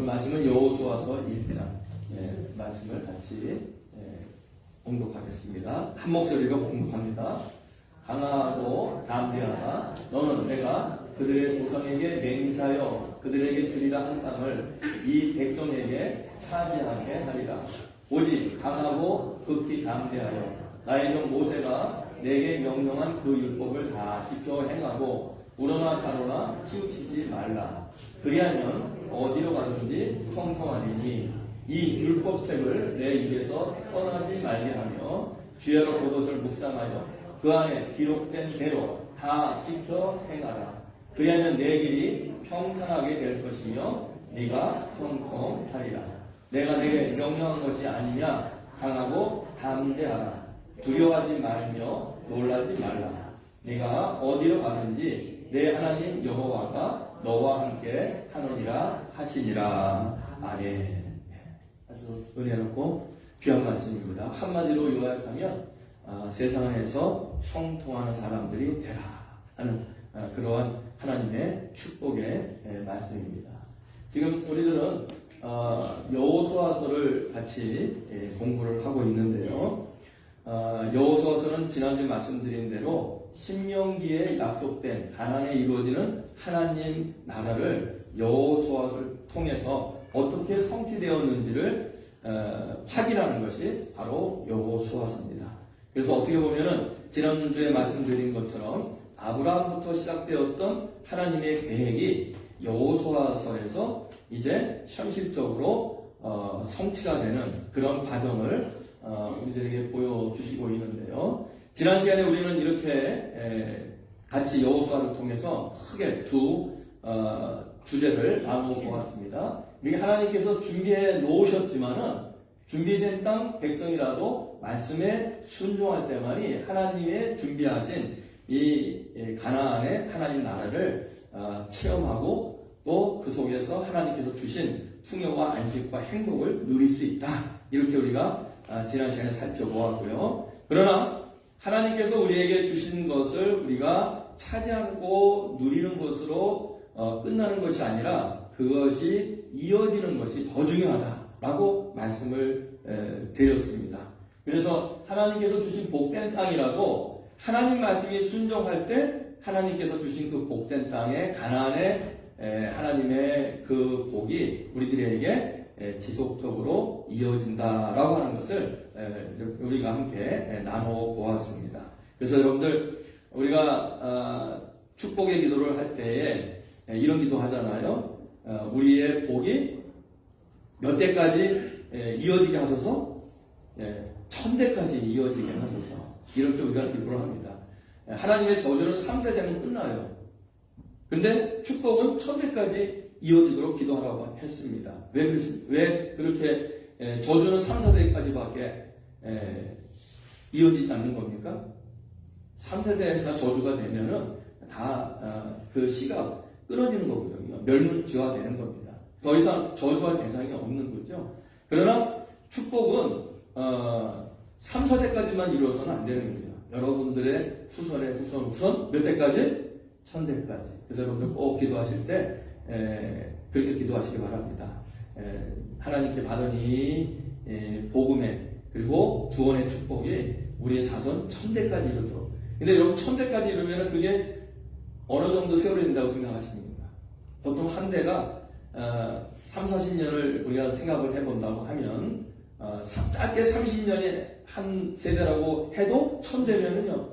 말씀은 여호수아서 1장 말씀을 같이 봉독하겠습니다. 한 목소리로 봉독합니다. 강하고 담대하다. 너는 내가 그들의 조상에게 맹세하여 그들에게 주리라 한 땅을 이 백성에게 차지하게 하리라. 오직 강하고 극히 담대하여 나의 종 모세가 내게 명령한 그 율법을 다 지켜 행하고 우러나 좌로나 치우치지 말라. 그리하면 어디로 가든지 형통하리니 이 율법책을 내 입에서 떠나지 말게 하며 주야로 그것을 묵상하여 그 안에 기록된 대로 다 지켜 행하라. 그리하면 내 길이 평탄하게 될 것이며 네가 형통하리라. 내가 내게 명령한 것이 아니냐. 강하고 담대하라. 두려워하지 말며 놀라지 말라. 네가 어디로 가든지 내 하나님 여호와가 너와 함께 하느니라 하시니라. 아멘. 아주 은혜롭고 귀한 말씀입니다. 한마디로 요약하면 세상에서 형통하는 사람들이 되라 하는 그러한 하나님의 축복의 말씀입니다. 지금 우리들은 여호수아서를 같이 공부를 하고 있는데요. 여호수아서는 지난주에 말씀드린 대로 신명기에 약속된 가나안에 이루어지는 하나님 나라를 여호수아서를 통해서 어떻게 성취되었는지를 확인하는 것이 바로 여호수아서입니다. 그래서 어떻게 보면은 지난주에 말씀드린 것처럼 아브라함부터 시작되었던 하나님의 계획이 여호수아서에서 이제 현실적으로 성취가 되는 그런 과정을 우리들에게 보여주시고 있는데요. 지난 시간에 우리는 이렇게 같이 여호수아를 통해서 크게 두 주제를 나누어 보았습니다. 이게 하나님께서 준비해 놓으셨지만은 준비된 땅 백성이라도 말씀에 순종할 때만이 하나님의 준비하신 이 가나안의 하나님 나라를 체험하고 또 그 속에서 하나님께서 주신 풍요와 안식과 행복을 누릴 수 있다. 이렇게 우리가 지난 시간에 살펴보았고요. 그러나 하나님께서 우리에게 주신 것을 우리가 차지하고 누리는 것으로 끝나는 것이 아니라 그것이 이어지는 것이 더 중요하다라고 말씀을 드렸습니다. 그래서 하나님께서 주신 복된 땅이라고 하나님 말씀이 순종할 때 하나님께서 주신 그 복된 땅에 가나안의 하나님의 그 복이 우리들에게 지속적으로 이어진다라고 하는 것을 우리가 함께 나눠 보았습니다. 그래서 여러분들 우리가 축복의 기도를 할 때에 이런 기도 하잖아요. 우리의 복이 몇 대까지 이어지게 하소서, 1000대까지 이어지게 하소서. 이렇게 우리가 기도를 합니다. 하나님의 저주는 3세대면 끝나요. 근데 축복은 1000대까지 이어지도록 기도하라고 했습니다. 왜 그렇게 저주는 3, 4대까지밖에 이어지지 않는 겁니까? 3세대가 저주가 되면은 다 그 씨가 끊어지는 거거든요. 멸문지화되는 겁니다. 더 이상 저주할 대상이 없는 거죠. 그러나 축복은 3, 4대까지만 이루어서는 안 되는 거죠. 여러분들의 후손의 후손 몇 대까지? 1000대까지. 그래서 여러분들 꼭 기도하실 때 그렇게 기도하시기 바랍니다. 하나님께 받은 이 복음의 그리고 구원의 축복이 우리의 자손 1000대까지 이루도록. 근데 여러분 1000대까지 이루면 그게 어느 정도 세월이 된다고 생각하십니까? 보통 한 대가 3, 40년을 우리가 생각을 해본다고 하면 짧게 30년이 한 세대라고 해도 1000대면은요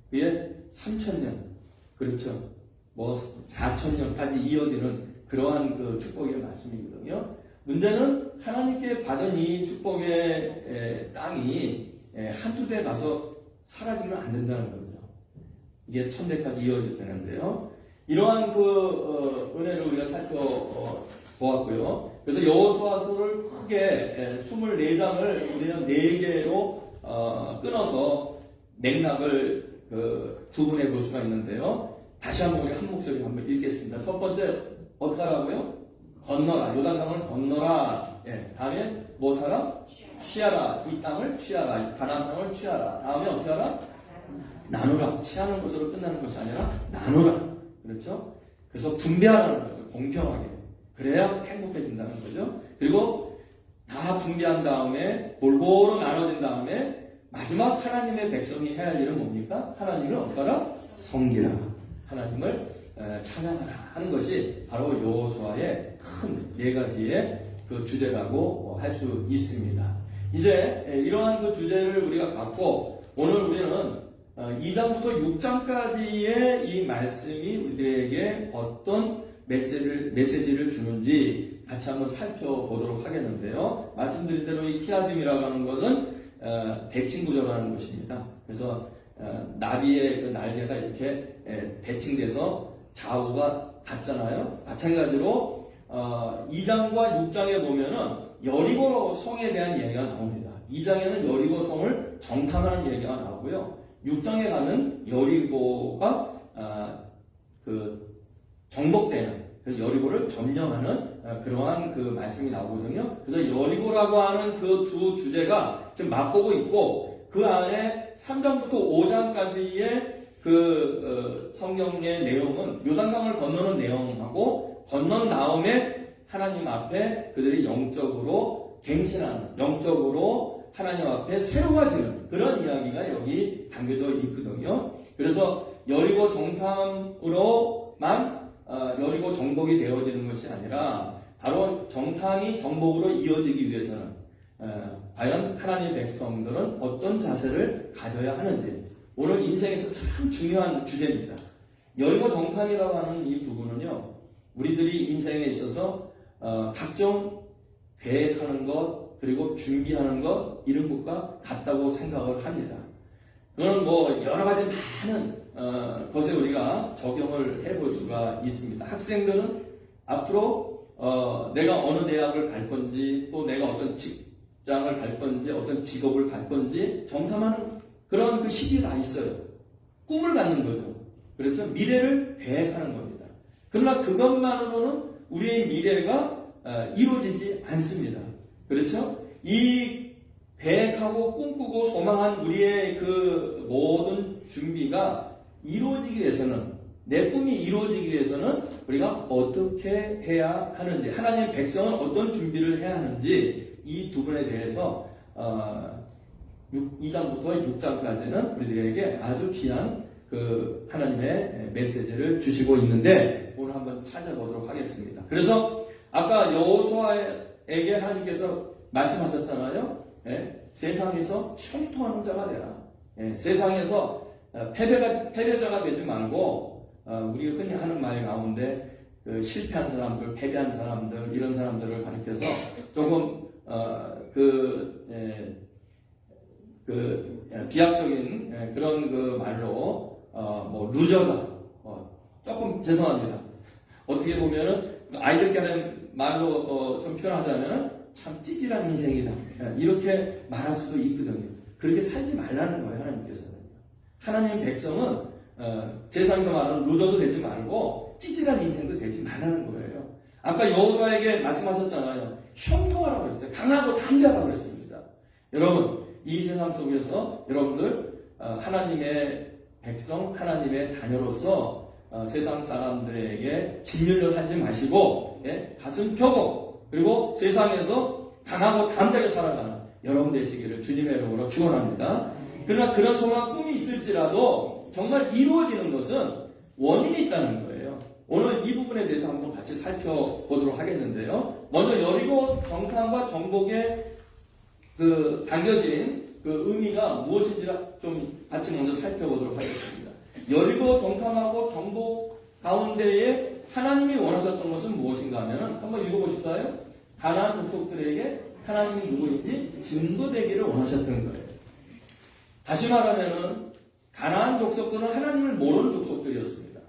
그게 3000년 그렇죠. 뭐 4000년까지 이어지는 그러한 그 축복의 말씀이거든요. 문제는 하나님께 받은 이 축복의 땅이 한두 대 가서 사라지면 안 된다는 거죠. 이게 1000대까지 이어져야 되는데요. 이러한 그 은혜를 우리가 살펴보았고요. 그래서 여호수아서를 크게 24장을 우리는 4개로 끊어서 맥락을 두 분해 볼 수가 있는데요. 다시 한번 우리 한 목소리 한번 읽겠습니다. 첫 번째 어떻게 하라고요? 건너라. 요단강을 건너라. 다음에 뭐 하라? 취하라. 이 땅을 취하라. 가나안 땅을 취하라. 다음에 어떻게 하라? 나누라. 취하는 것으로 끝나는 것이 아니라 나누라. 그렇죠? 그래서 분배하라는 거죠. 공평하게. 그래야 행복해진다는 거죠. 그리고 다 분배한 다음에 골고루 나눠진 다음에 마지막 하나님의 백성이 해야 할 일은 뭡니까? 하나님을 어떻게 하라? 섬기라. 하나님을 찬양하라 하는 것이 바로 여호수아의 큰 네 가지의 그 주제라고 할 수 있습니다. 이제 이러한 그 주제를 우리가 갖고 오늘 우리는 2장부터 6장까지의 이 말씀이 우리들에게 어떤 메시지를 주는지 같이 한번 살펴보도록 하겠는데요. 말씀드린 대로 이 키아즘이라고 하는 것은 대칭구조라는 것입니다. 그래서 나비의 그 날개가 이렇게 대칭돼서 좌우가 같잖아요. 마찬가지로 2장과 6장에 보면은 여리고 성에 대한 얘기가 나옵니다. 2장에는 여리고 성을 정탐하는 얘기가 나오고요. 6장에 가면 여리고가 그 정복되는 그 여리고를 점령하는 그러한 그 말씀이 나오거든요. 그래서 여리고라고 하는 그 두 주제가 지금 맛보고 있고 그 안에 3장부터 5장까지의 그 성경의 내용은 요단강을 건너는 내용하고 건넌 다음에 하나님 앞에 그들이 영적으로 갱신하는, 영적으로 하나님 앞에 새로워지는 그런 이야기가 여기 담겨져 있거든요. 그래서 여리고 정탐으로만 여리고 정복이 되어지는 것이 아니라 바로 정탐이 정복으로 이어지기 위해서는 과연 하나님의 백성들은 어떤 자세를 가져야 하는지 오늘 인생에서 참 중요한 주제입니다. 여리고 정탐이라고 하는 이 부분은요, 우리들이 인생에 있어서 각종 계획하는 것 그리고 준비하는 것 이런 것과 같다고 생각을 합니다. 그건 뭐 여러 가지 많은 것에 우리가 적용을 해볼 수가 있습니다. 학생들은 앞으로 내가 어느 대학을 갈 건지 또 내가 어떤 직장을 갈 건지 어떤 직업을 갈 건지 정탐하는 그런 그 시기가 있어요. 꿈을 갖는 거죠. 그렇죠? 미래를 계획하는 겁니다. 그러나 그것만으로는 우리의 미래가 이루어지지 않습니다. 그렇죠? 이 계획하고 꿈꾸고 소망한 우리의 그 모든 준비가 이루어지기 위해서는 내 꿈이 이루어지기 위해서는 우리가 어떻게 해야 하는지 하나님의 백성은 어떤 준비를 해야 하는지 이 두 분에 대해서 2장부터 6장까지는 우리들에게 아주 귀한 그 하나님의 메시지를 주시고 있는데 오늘 한번 찾아보도록 하겠습니다. 그래서 아까 여호수아에게 하나님께서 말씀하셨잖아요. 세상에서 형통하는 자가 되라. 세상에서 패배자가 되지 말고 우리 흔히 하는 말 가운데 그 실패한 사람들, 패배한 사람들 이런 사람들을 가리켜서 조금 비약적인 그런 그 말로 뭐 루저다. 조금 죄송합니다. 어떻게 보면은 아이들께 하는 말로 좀 표현하자면은 참 찌질한 인생이다. 이렇게 말할 수도 있거든요. 그렇게 살지 말라는 거예요, 하나님께서는. 하나님 백성은 세상에서 말하는 루저도 되지 말고 찌질한 인생도 되지 말라는 거예요. 아까 여호수아에게 말씀하셨잖아요. 형통하라고 했어요. 강하고 담대하라고 했습니다. 여러분, 이 세상 속에서 여러분들 하나님의 백성, 하나님의 자녀로서 세상 사람들에게 진멸을 하지 마시고 가슴 펴고 그리고 세상에서 강하고 담대하게 살아가는 여러분 되시기를 주님의 이름으로 축원합니다. 그러나 그런 소망 꿈이 있을지라도 정말 이루어지는 것은 원인이 있다는 거예요. 오늘 이 부분에 대해서 한번 같이 살펴보도록 하겠는데요. 먼저 여리고 정탐과 정복의 그 담겨진 그 의미가 무엇인지를 좀 같이 먼저 살펴보도록 하겠습니다. 여리고 정탐하고 정복 가운데에 하나님이 원하셨던 것은 무엇인가 하면 한번 읽어보실까요? 가나안 족속들에게 하나님이 누구인지 증거되기를 원하셨던 거예요. 다시 말하면은 가나안 족속들은 하나님을 모르는 족속들이었습니다.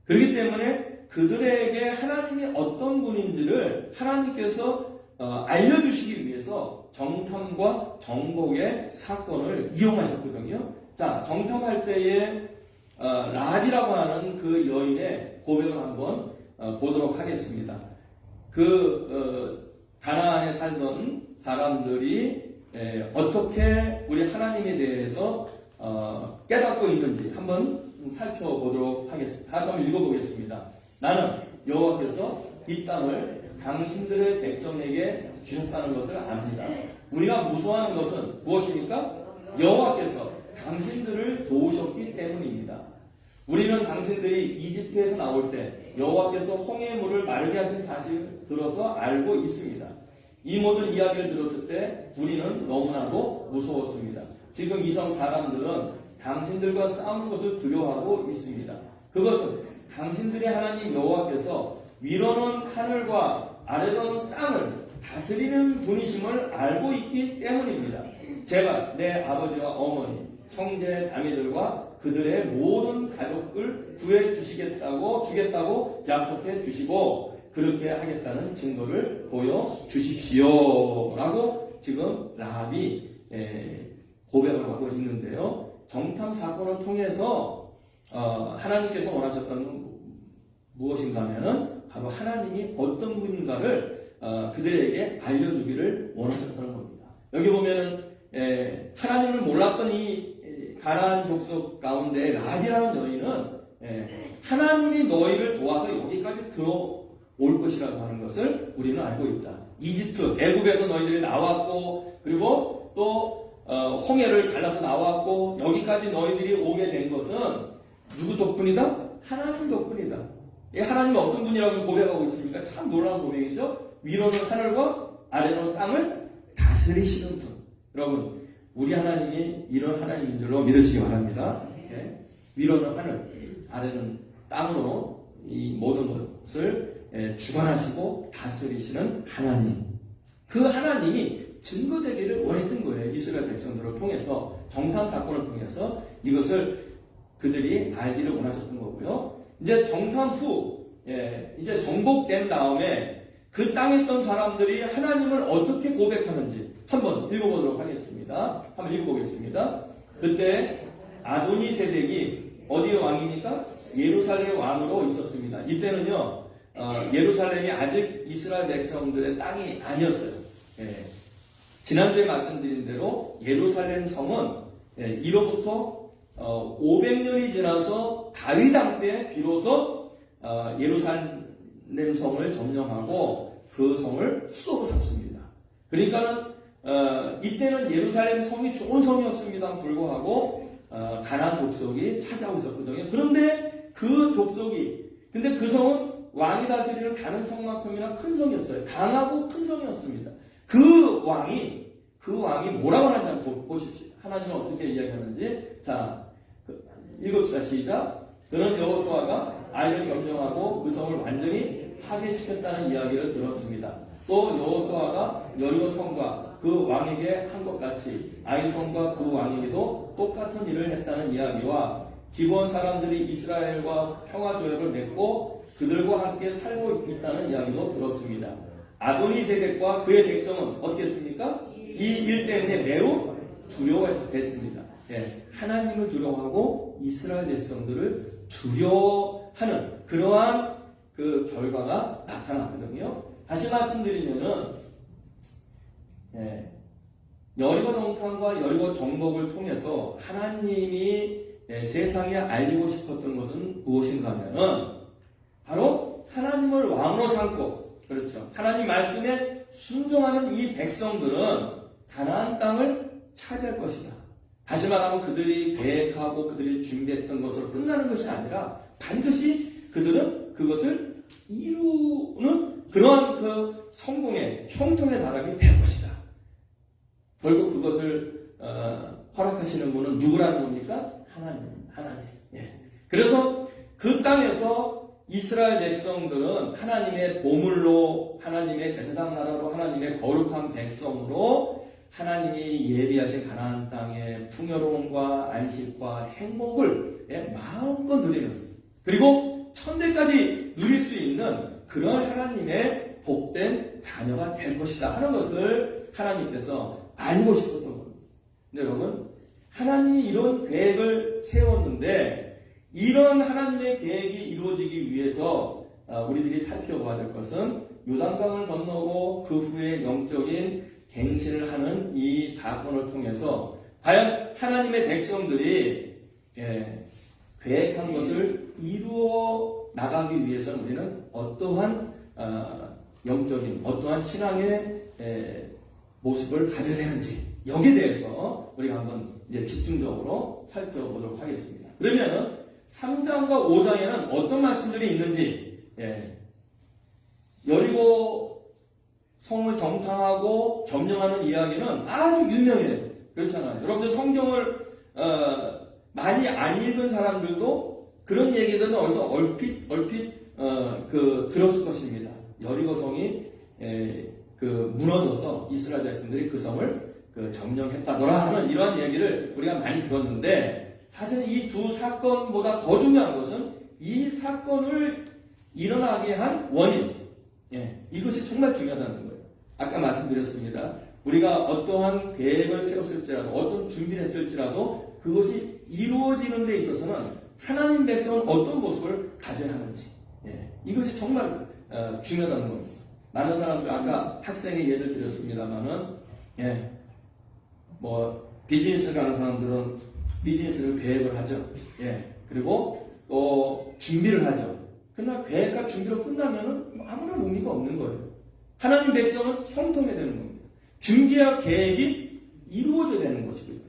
그렇기 때문에 그들에게 하나님이 어떤 분인지를 하나님께서 알려주시기 위해서 정탐과 정복의 사건을 이용하셨거든요. 자, 정탐할 때에 라합이라고 하는 그 여인의 고백을 한번 보도록 하겠습니다. 가나안에 살던 사람들이 어떻게 우리 하나님에 대해서 깨닫고 있는지 한번 살펴보도록 하겠습니다. 다시 한번 읽어보겠습니다. 나는 여호와께서 이 땅을 당신들의 백성에게 주셨다는 것을 압니다. 우리가 무서워하는 것은 무엇입니까? 여호와께서 당신들을 도우셨기 때문입니다. 우리는 당신들이 이집트에서 나올 때 여호와께서 홍해의 물을 마르게 하신 사실을 들어서 알고 있습니다. 이 모든 이야기를 들었을 때 우리는 너무나도 무서웠습니다. 지금 이성 사람들은 당신들과 싸우는 것을 두려워하고 있습니다. 그것은 당신들의 하나님 여호와께서 위로는 하늘과 아래로는 땅을 다스리는 분이심을 알고 있기 때문입니다. 제가 내 아버지와 어머니, 형제, 자매들과 그들의 모든 가족을 주겠다고 약속해 주시고 그렇게 하겠다는 증거를 보여주십시오 라고 지금 라합이 고백을 하고 있는데요. 정탐 사건을 통해서 하나님께서 원하셨던 건 무엇인가 하면은 바로 하나님이 어떤 분인가를 그들에게 알려주기를 원하셨다는 겁니다. 여기 보면은 하나님을 몰랐던 이 가나안 족속 가운데 라합이라는 여인은 하나님이 너희를 도와서 여기까지 들어올 것이라고 하는 것을 우리는 알고 있다. 이집트, 애국에서 너희들이 나왔고 그리고 또 홍해를 갈라서 나왔고 여기까지 너희들이 오게 된 것은 누구 덕분이다? 하나님 덕분이다. 하나님이 어떤 분이라고 고백하고 있습니까? 참 놀라운 고백이죠. 위로는 하늘과 아래로는 땅을 다스리시는 분. 여러분, 우리 하나님이 이런 하나님인 줄로 믿으시기 바랍니다. 위로는 하늘, 아래는 땅으로 이 모든 것을 주관하시고 다스리시는 하나님. 그 하나님이 증거되기를 원했던 거예요. 이스라엘 백성들을 통해서, 정탐 사건을 통해서 이것을 그들이 알기를 원하셨던 거고요. 이제 정탐 후, 이제 정복된 다음에 그 땅에 있던 사람들이 하나님을 어떻게 고백하는지 한번 읽어보도록 하겠습니다. 한번 읽어보겠습니다. 그때 아도니 세덱이 어디의 왕입니까? 예루살렘 왕으로 있었습니다. 이때는요, 예루살렘이 아직 이스라엘 백성들의 땅이 아니었어요. 지난주에 말씀드린 대로 예루살렘 성은 이로부터 500년이 지나서 다윗 왕 때 비로소 예루살렘 성을 점령하고 그 성을 수도로 삼습니다. 그러니까는 이때는 예루살렘 성이 좋은 성이었습니다. 불구하고 가나안 족속이 차지하고 있었거든요. 그런데 그 성은 왕이 다스리는 다른 성만큼이나 큰 성이었어요. 강하고 큰 성이었습니다. 그 왕이 뭐라고 하는지 한번 보십시오. 하나님은 어떻게 이야기하는지. 자, 읽읍시다. 시작. 그는 여호수아가 아이를 점령하고 그 성을 완전히 파괴시켰다는 이야기를 들었습니다. 또 여호수아가 여리고 성과 그 왕에게 한 것 같이 아이 성과 그 왕에게도 똑같은 일을 했다는 이야기와 기브온 사람들이 이스라엘과 평화 조약을 맺고 그들과 함께 살고 있다는 이야기도 들었습니다. 아도니 세덱과 그의 백성은 어떻게 했습니까? 이 일 때문에 매우 두려워했습니다. 하나님을 두려워하고 이스라엘 백성들을 두려워하는 그러한 그 결과가 나타났거든요. 다시 말씀드리면은 여리고 정탐과 여리고 정복을 통해서 하나님이 세상에 알리고 싶었던 것은 무엇인가 하면은 바로 하나님을 왕으로 삼고, 그렇죠, 하나님 말씀에 순종하는 이 백성들은 가나안 땅을 차지할 것이다. 다시 말하면 그들이 계획하고 그들이 준비했던 것으로 끝나는 것이 아니라 반드시 그들은 그것을 이루는 그러한 그 성공의 형통의 사람이 될 것이다. 결국 그것을 허락하시는 분은 누구라는 겁니까? 하나님. 그래서 그 땅에서 이스라엘 백성들은 하나님의 보물로, 하나님의 제사장 나라로, 하나님의 거룩한 백성으로 하나님이 예비하신 가나안 땅의 풍요로움과 안식과 행복을 마음껏 누리는, 그리고 천대까지 누릴 수 있는 그런 하나님의 복된 자녀가 될 것이다 하는 것을 하나님께서 알고 싶었던 겁니다. 근데 여러분, 하나님이 이런 계획을 세웠는데 이런 하나님의 계획이 이루어지기 위해서 우리들이 살펴봐야 될 것은 요단강을 건너고 그 후에 영적인 갱신을 하는 이 사건을 통해서 과연 하나님의 백성들이 계획한 것을 이루어 나가기 위해서는 우리는 어떠한 영적인 어떠한 신앙의 모습을 가져야 되는지 여기에 대해서 우리가 한번 이제 집중적으로 살펴보도록 하겠습니다. 그러면 3장과 5장에는 어떤 말씀들이 있는지, 여리고 성을 정탐하고 점령하는 이야기는 아주 유명해요. 그렇잖아요. 여러분들 성경을 많이 안 읽은 사람들도 그런 얘기들은 어디서 얼핏 들었을 것입니다. 여리고 성이 무너져서 이스라엘 백성들이 그 성을 점령했다더라 하는 이러한 얘기를 우리가 많이 들었는데, 사실 이 두 사건보다 더 중요한 것은 이 사건을 일어나게 한 원인, 이것이 정말 중요하다는 거예요. 아까 말씀드렸습니다. 우리가 어떠한 계획을 세웠을지라도 어떤 준비를 했을지라도 그것이 이루어지는 데 있어서는 하나님 백성은 어떤 모습을 가져야 하는지, 이것이 정말 중요하다는 겁니다. 많은 사람들, 아까 학생의 예를 드렸습니다만은, 비즈니스를 가는 사람들은 비즈니스를 계획을 하죠. 그리고 또 준비를 하죠. 그러나 계획과 준비로 끝나면은 아무런 의미가 없는 거예요. 하나님 백성은 형통해야 되는 겁니다. 준비와 계획이 이루어져야 되는 것이고요.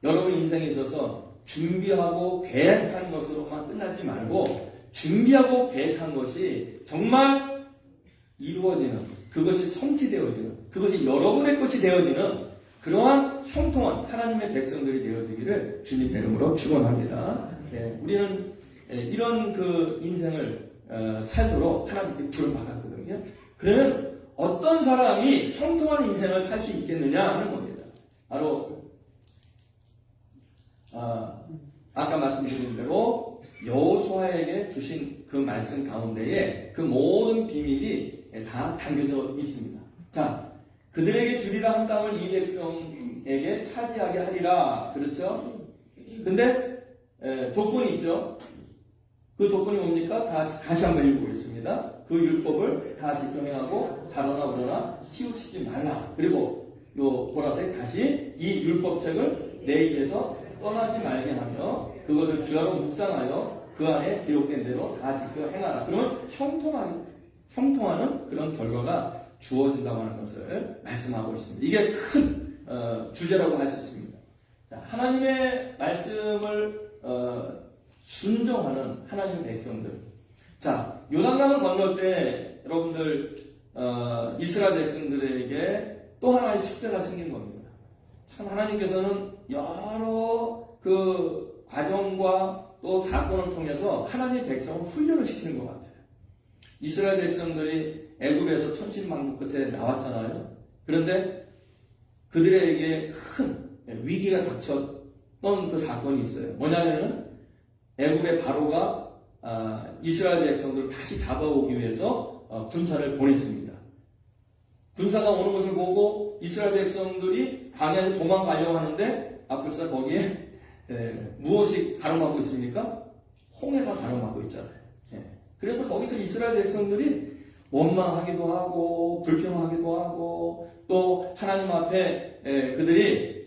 여러분 인생에 있어서 준비하고 계획하는 것으로만 끝나지 말고 준비하고 계획한 것이 정말 이루어지는, 그것이 성취되어지는, 그것이 여러분의 것이 되어지는 그러한 형통한 하나님의 백성들이 되어지기를 주님의 이름으로 축원합니다. 우리는 이런 인생을 살도록 하나님께 부름 받았거든요. 그러면 어떤 사람이 형통한 인생을 살 수 있겠느냐 하는 겁니다. 바로 아까 말씀드린 대로 여호수아에게 주신 그 말씀 가운데에 그 모든 비밀이 다 담겨져 있습니다. 자, 그들에게 주리라 한 땅을 이 백성에게 차지하게 하리라. 그렇죠? 근데 조건이 있죠. 그 조건이 뭡니까? 다시 한번 읽어보겠습니다. 그 율법을 다 지켜 행하고 자거나 우러나 치우치지 말라. 그리고 요 보라색 다시 이 율법책을 내 입에서 떠나지 말게 하며 그것을 주야로 묵상하여 그 안에 기록된 대로 다 지켜 행하라. 그러면 형통하는 그런 결과가 주어진다고 하는 것을 말씀하고 있습니다. 이게 큰 주제라고 할 수 있습니다. 자, 하나님의 말씀을 순종하는 하나님의 백성들. 자, 요단강을 건널 때 여러분들 이스라엘 백성들에게 또 하나의 숙제가 생긴 겁니다. 참 하나님께서는 여러 그 과정과 또 사건을 통해서 하나님의 백성을 훈련을 시키는 것 같아요. 이스라엘 백성들이 애굽에서 천신만고 끝에 나왔잖아요. 그런데 그들에게 큰 위기가 닥쳤던 그 사건이 있어요. 뭐냐면은 애굽의 바로가 이스라엘 백성들을 다시 잡아오기 위해서 군사를 보냈습니다. 군사가 오는 것을 보고 이스라엘 백성들이 광야에서 도망가려고 하는데 앞에서 거기에 무엇이 가로막고 있습니까? 홍해가 가로막고 있잖아요. 그래서 거기서 이스라엘 백성들이 원망하기도 하고 불평하기도 하고 또 하나님 앞에 그들이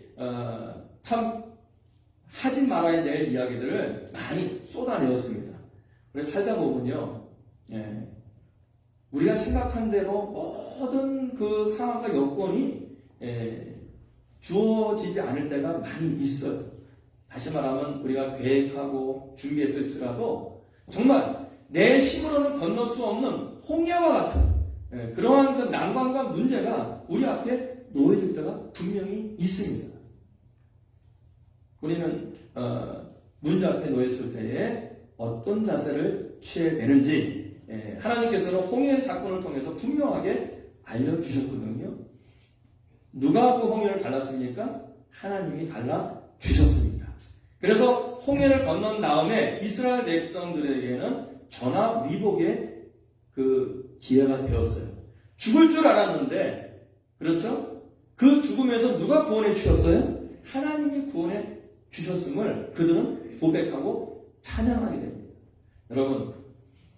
참 하지 말아야 될 이야기들을 많이 쏟아내었습니다. 그래서 살다 보면요, 우리가 생각한 대로 모든 그 상황과 여건이 주어지지 않을 때가 많이 있어요. 다시 말하면 우리가 계획하고 준비했을지라도 정말 내 힘으로는 건널 수 없는 홍해와 같은 그러한 그 난관과 문제가 우리 앞에 놓여질 때가 분명히 있습니다. 우리는 문제 앞에 놓였을 때에 어떤 자세를 취해야 되는지 하나님께서는 홍해 사건을 통해서 분명하게 알려주셨거든요. 누가 그 홍해를 갈랐습니까? 하나님이 갈라주셨습니다. 그래서 홍해를 건넌 다음에 이스라엘 백성들에게는 전화위복의 그 기회가 되었어요. 죽을 줄 알았는데, 그렇죠? 그 죽음에서 누가 구원해 주셨어요? 하나님이 구원해 주셨음을 그들은 고백하고 찬양하게 됩니다. 여러분,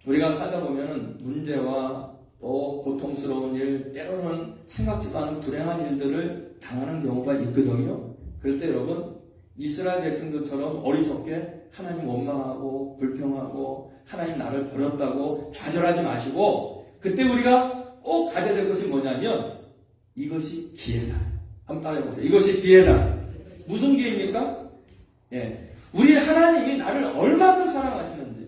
우리가 살다 보면 문제와 또 고통스러운 일, 때로는 생각지도 않은 불행한 일들을 당하는 경우가 있거든요. 그럴 때 여러분, 이스라엘 백성들처럼 어리석게 하나님 원망하고 불평하고 하나님 나를 버렸다고 좌절하지 마시고 그때 우리가 꼭 가져야 될 것이 뭐냐면 이것이 기회다. 한번 따라해보세요. 이것이 기회다. 무슨 기회입니까? 예, 우리 하나님이 나를 얼마큼 사랑하시는지,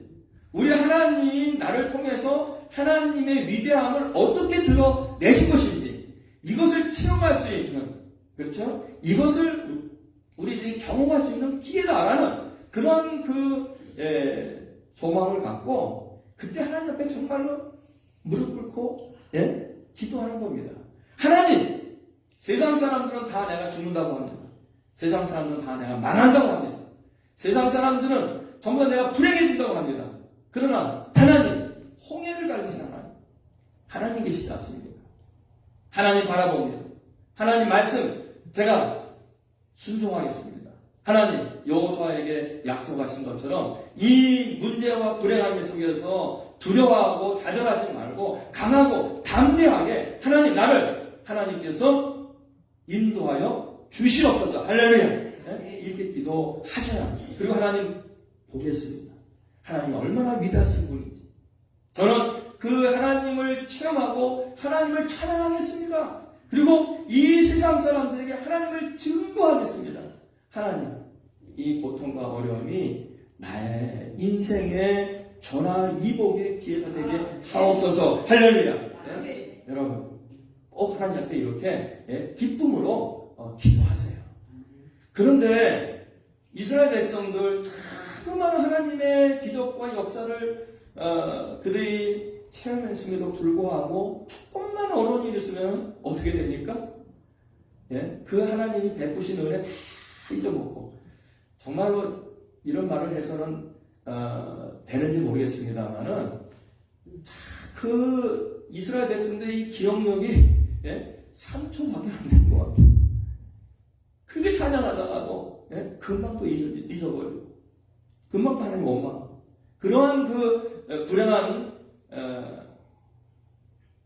우리 하나님이 나를 통해서 하나님의 위대함을 어떻게 드러내신 것인지 이것을 체험할 수 있는, 그렇죠? 이것을 우리들이 경험할 수 있는 기회다라는 그런 소망을 갖고 그때 하나님 앞에 정말로 무릎 꿇고 기도하는 겁니다. 하나님, 세상 사람들은 다 내가 죽는다고 합니다. 세상 사람들은 다 내가 망한다고 합니다. 세상 사람들은 전부 다 내가 불행해진다고 합니다. 그러나 하나님, 홍해를 가르치는 하나님 계시지 않습니까? 하나님 바라봅니다. 하나님 말씀 제가 순종하겠습니다. 하나님 여호수아에게 약속하신 것처럼 이 문제와 불행함 속에서 두려워하고 좌절하지 말고 강하고 담대하게 하나님 나를 하나님께서 인도하여 주시옵소서. 할렐루야. 이렇게 기도하셔야 합니다. 그리고 하나님 보겠습니다. 하나님이 얼마나 위대하신 분인지. 저는 그 하나님을 체험하고 하나님을 찬양하겠습니다. 그리고 이 세상 사람들에게 하나님을 증거하겠습니다. 하나님, 이 고통과 어려움이 나의 인생의 전화위복의 기회가 되게 하옵소서. 할렐루야. 네? 여러분, 꼭 하나님 앞에 이렇게 기쁨으로 기도하세요. 그런데 이스라엘 백성들 자꾸만 하나님의 기적과 역사를 그들이 체험했음에도 불구하고 조금만 어려운 일이 있으면 어떻게 됩니까? 그 하나님이 베푸신 은혜 다 잊어먹고, 정말로 이런 말을 해서는 되는지 모르겠습니다만은 그 이스라엘 백성들의 기억력이 3초밖에 안 되는 것 같아요. 크게 찬양하다가도 금방 또 잊어버리고 금방 또 하나님 원망하고, 그러한 그 불행한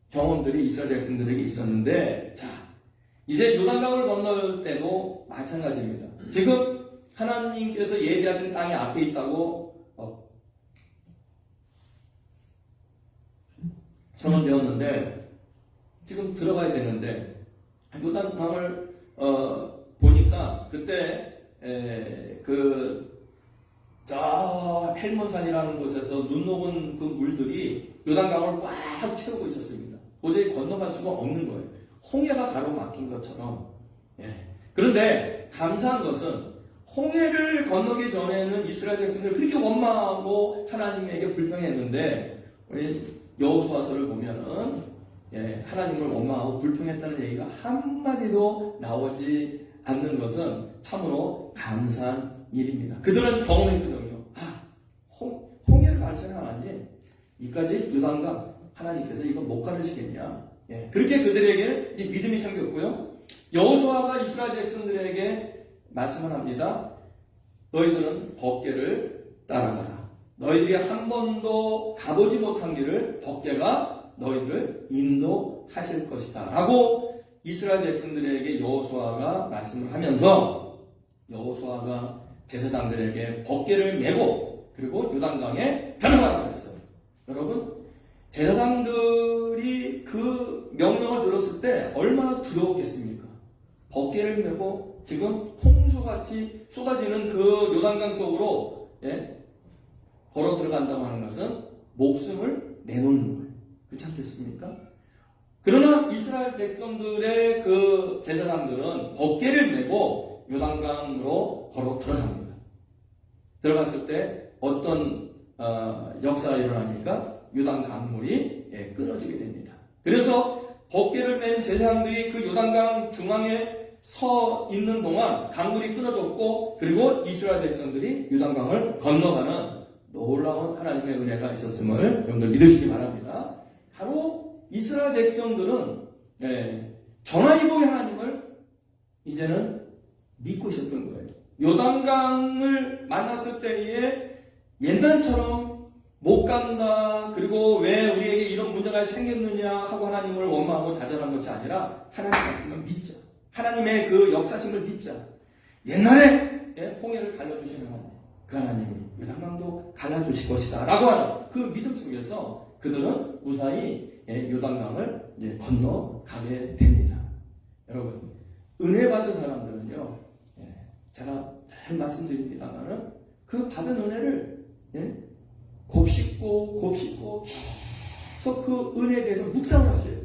경험들이 이스라엘 백성들에게 있었는데, 자, 이제 요단강을 건널 때도 마찬가지입니다. 지금 하나님께서 예비하신 땅이 앞에 있다고 선언되었는데 지금 들어가야 되는데, 요단강을 보니까 그때 저 헬몬산이라는 곳에서 눈 녹은 그 물들이 요단강을 꽉 채우고 있었습니다. 도저히 건너갈 수가 없는 거예요. 홍해가 가로막힌 것처럼. 그런데 감사한 것은 홍해를 건너기 전에는 이스라엘 백성들이 그렇게 원망하고 하나님에게 불평했는데, 우리 여호수아서를 보면은 하나님을 원망하고 불평했다는 얘기가 한마디도 나오지 않는 것은 참으로 감사한 일입니다. 그들은 경험했거든요. 홍해를 가르치는 하나님, 이까지 요단강 하나님께서 이거 못 가르치겠냐. 그렇게 그들에게 믿음이 생겼고요. 여호수아가 이스라엘 백성들에게 말씀을 합니다. 너희들은 법궤를 따라가라. 너희들이 한 번도 가보지 못한 길을 법궤가 너희들을 인도하실 것이다 라고 이스라엘 백성들에게 여호수아가 말씀을 하면서, 여호수아가 제사장들에게 법궤를 메고 그리고 요단강에 들어가라고 했어요. 여러분, 제사장들이 그 명령을 들었을 때 얼마나 두려웠겠습니까? 법궤를 메고 지금 홍수같이 쏟아지는 그 요단강 속으로 걸어 들어간다고 하는 것은 목숨을 내놓는 거예요. 그렇지 않겠습니까? 그러나 이스라엘 백성들의 그 제사장들은 법궤를 메고 요단강으로 걸어 들어갑니다. 들어갔을 때 어떤 역사가 일어납니까? 요단 강물이 끊어지게 됩니다. 그래서 법궤를 맨 제사장들이 그 요단강 중앙에 서 있는 동안 강물이 끊어졌고, 그리고 이스라엘 백성들이 요단강을 건너가는 놀라운 하나님의 은혜가 있었음을 여러분들 믿으시기 바랍니다. 바로 이스라엘 백성들은 전화위복의 하나님을 이제는 믿고 있었던 거예요. 요단강을 만났을 때에 옛날처럼 못 간다, 그리고 왜 우리에게 이런 문제가 생겼느냐 하고 하나님을 원망하고 좌절한 것이 아니라 하나님을 믿자. 하나님의 그 역사심을 믿자. 옛날에 홍해를 갈라주시는 하나님, 그 하나님이 요단강도 갈라주실 것이다 라고 하는 그 믿음 속에서 그들은 무사히 요단강을 이제 건너가게 됩니다. 여러분, 은혜 받은 사람들은요, 제가 잘 말씀드립니다만은 그 받은 은혜를 곱씹고 계속 그 은혜에 대해서 묵상을 하셔야 돼요.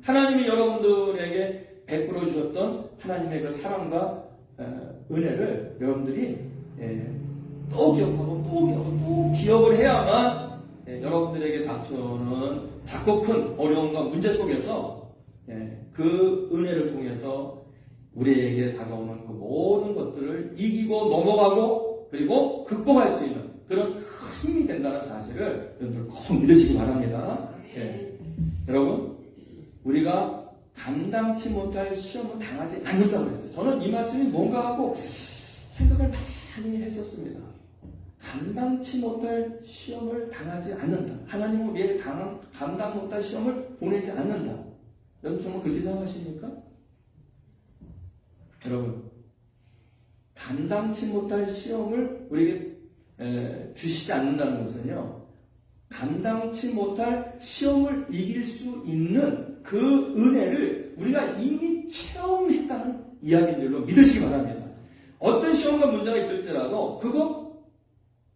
하나님이 여러분들에게 베풀어 주셨던 하나님의 그 사랑과 은혜를 여러분들이 또 기억하고 또 기억을 해야만 여러분들에게 닥쳐오는 작고 큰 어려움과 문제 속에서 그 은혜를 통해서 우리에게 다가오는 그 모든 것들을 이기고 넘어가고 그리고 극복할 수 있는 그런 큰 힘이 된다는 사실을 여러분들 꼭 믿으시기 바랍니다. 여러분, 우리가 감당치 못할 시험을 당하지 않는다고 했어요. 저는 이 말씀이 뭔가 하고 생각을 많이 했었습니다. 감당치 못할 시험을 당하지 않는다. 하나님은 우리에게 감당 못할 시험을 보내지 않는다. 여러분 정말 그렇게 생각하십니까? 여러분, 감당치 못할 시험을 우리에게 주시지 않는다는 것은요, 감당치 못할 시험을 이길 수 있는 그 은혜를 우리가 이미 체험했다는 이야기인 줄로 믿으시기 바랍니다. 어떤 시험과 문제가 있을지라도 그거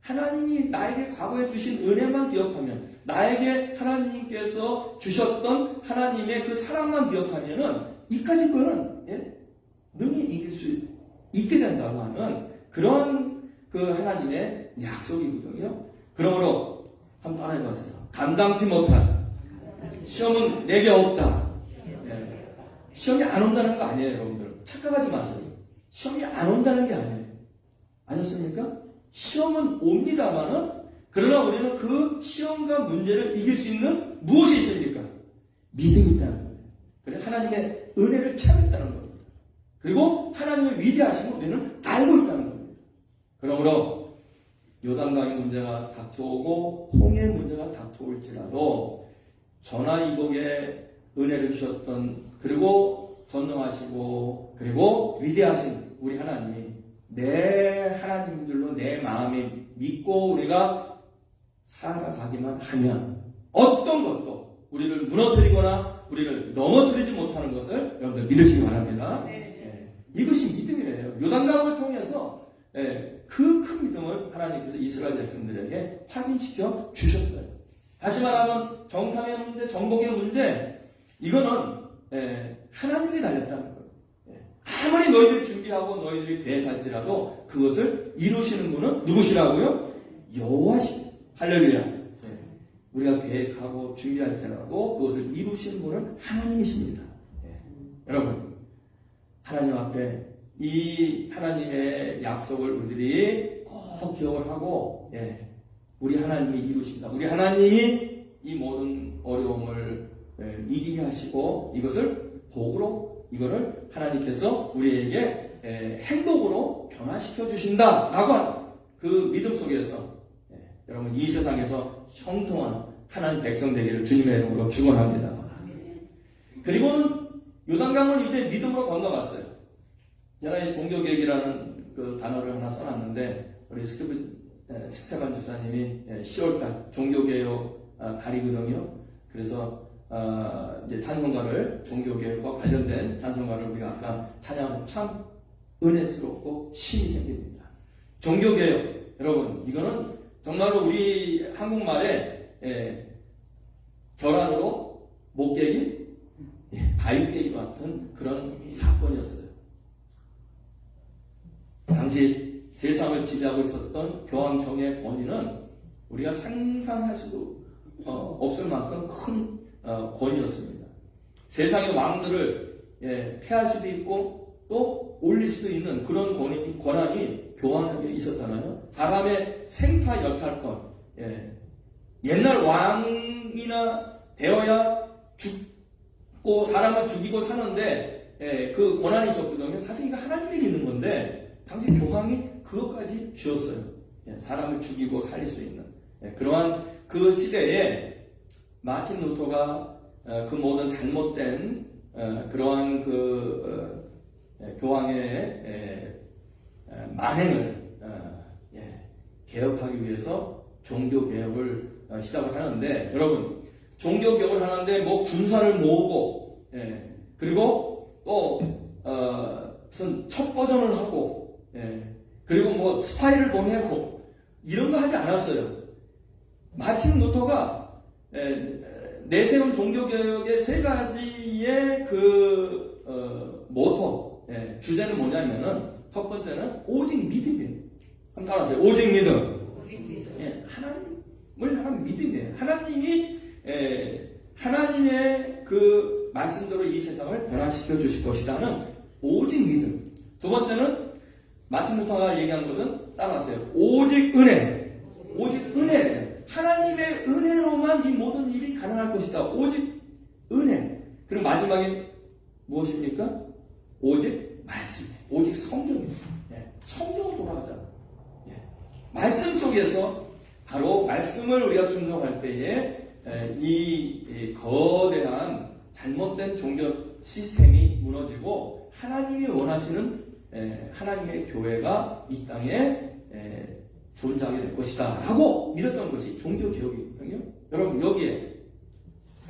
하나님이 나에게 과거에 주신 은혜만 기억하면, 나에게 하나님께서 주셨던 하나님의 그 사랑만 기억하면은 이까지 거는 능히 이길 수 있게 된다고 하는 그런 그 하나님의 약속이거든요. 그러므로 한번 따라해보세요. 감당치 못한 시험은 내게 없다. 시험이 안 온다는 거 아니에요, 여러분들. 착각하지 마세요. 시험이 안 온다는 게 아니에요. 아니었습니까? 시험은 옵니다만은, 그러나 우리는 그 시험과 문제를 이길 수 있는 무엇이 있습니까? 믿음이 있다는 거예요. 그래, 하나님의 은혜를 체험했다는 겁니다. 그리고 하나님의 위대하심을 우리는 알고 있다는 겁니다. 그러므로 요단강의 문제가 닥쳐오고 홍해의 문제가 닥쳐올지라도 전화이복의 은혜를 주셨던, 그리고 전능하시고 그리고 위대하신 우리 하나님이 내 하나님인 줄로 내 마음에 믿고 우리가 살아가기만 하면 어떤 것도 우리를 무너뜨리거나 우리를 넘어뜨리지 못하는 것을 여러분들 믿으시기 바랍니다. 이것이 믿음이에요. 요단강을 통해서 그 큰 믿음을 하나님께서 이스라엘 백성들에게 확인시켜 주셨어요. 다시 말하면 정탐의 문제, 정복의 문제, 이거는 하나님이 달렸다는 거예요. 아무리 너희들이 준비하고 너희들이 계획할지라도 그것을 이루시는 분은 누구시라고요? 여호와시고. 할렐루야. 우리가 계획하고 준비할지라도 그것을 이루시는 분은 하나님이십니다. 여러분, 하나님 앞에 이 하나님의 약속을 우리들이 꼭 기억을 하고, 우리 하나님이 이루신다. 우리 하나님이 이 모든 어려움을 이기게 하시고 이것을 복으로, 이거를 하나님께서 우리에게 행복으로 변화시켜 주신다라고 하는 그 믿음 속에서 여러분, 이 세상에서 형통한 하나님 백성 되기를 주님의 이름으로 축원합니다. 그리고는 요단강을 이제 믿음으로 건너갔어요. 제가 이 종교개혁이라는 그 단어를 하나 써놨는데, 우리 스테반 집사님이 10월달 종교개혁 달이거든요. 그래서 이제 찬송가를, 종교개혁과 관련된 찬송가를 우리가 아까 찬양하면 참 은혜스럽고 힘이 생깁니다. 종교개혁, 여러분, 이거는 정말로 우리 한국말에 결안으로 못 깨기, 바위 깨기 같은 그런 사건이었어요. 당시 세상을 지배하고 있었던 교황청의 권위는 우리가 상상할 수도 없을 만큼 큰 권위였습니다. 세상의 왕들을 폐할 수도 있고 또 올릴 수도 있는 그런 권한이 교황에게 있었잖아요. 사람의 생타 여탈권, 옛날 왕이나 되어야 죽고 사람을 죽이고 사는데 그 권한이 있었거든요. 사실 이거 하나님이 있는 건데 당시 교황이 그것까지 주었어요. 사람을 죽이고 살릴 수 있는 그러한 그 시대에 마틴 루터가 그 모든 잘못된 그러한 그 교황의 만행을 개혁하기 위해서 종교 개혁을 시작을 하는데, 여러분 종교 개혁을 하는데 뭐 군사를 모으고, 그리고 또 무슨 첫 버전을 하고, 그리고 뭐 스파이를 보내고 이런 거 하지 않았어요. 마틴 루터가 내세운 종교 개혁의 세 가지의 모토, 주제는 뭐냐면은 첫 번째는 오직 믿음이에요. 한번 따라하세요. 오직 믿음. 하나님을 향한 믿음이에요. 하나님의 그 말씀대로 이 세상을 변화시켜 주실 것이라는 오직 믿음. 두 번째는 마틴 루터가 얘기한 것은 따라하세요. 오직 은혜. 오직 은혜. 하나님의 은혜로만 이 모든 일이 가능할 것이다. 오직 은혜. 그리고 마지막에 무엇입니까? 오직 말씀. 오직 성경입니다. 성경으로 돌아가자. 말씀 속에서 바로 말씀을 우리가 순종할 때에 이 거대한 잘못된 종교 시스템이 무너지고 하나님이 원하시는 하나님의 교회가 이 땅에 존재하게 될 것이다 라고 믿었던 것이 종교 개혁이거든요. 여러분 여기에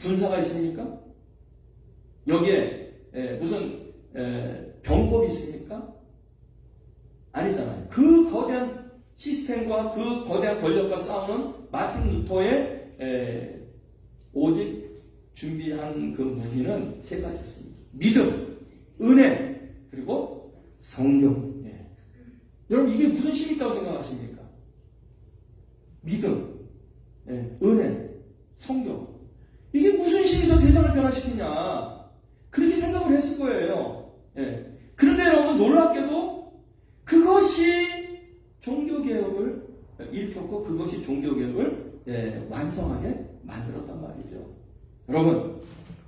군사가 있습니까? 여기에 무슨 병법이 있습니까? 아니잖아요. 그 거대한 시스템과 그 거대한 권력과 싸우는 마틴 루터의 오직 준비한 그 무기는 세 가지였습니다. 믿음, 은혜, 그리고 성경. 여러분 이게 무슨 힘이 있다고 생각하십니까? 믿음, 은혜, 성경. 이게 무슨 힘이 있어 세상을 변화시키냐? 그렇게 생각을 했을 거예요. 그런데 여러분 놀랍게도 그것이 종교개혁을 일으켰고 그것이 종교개혁을 완성하게 만들었단 말이죠. 여러분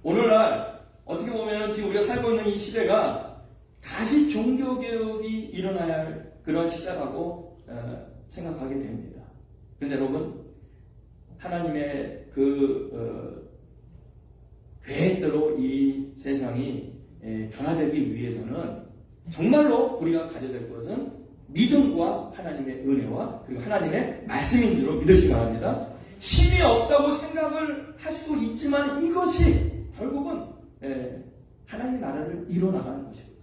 오늘날 어떻게 보면 지금 우리가 살고 있는 이 시대가 다시 종교개혁이 일어나야 할 그런 시대라고 생각하게 됩니다. 그런데 여러분 하나님의 계획대로 이 세상이 변화되기 위해서는 정말로 우리가 가져야 될 것은 믿음과 하나님의 은혜와 그리고 하나님의 말씀인 줄로 믿으시기 바랍니다. 힘이 없다고 생각을 할 수도 있지만 이것이 결국은 하나님의 나라를 이뤄나가는 것입니다.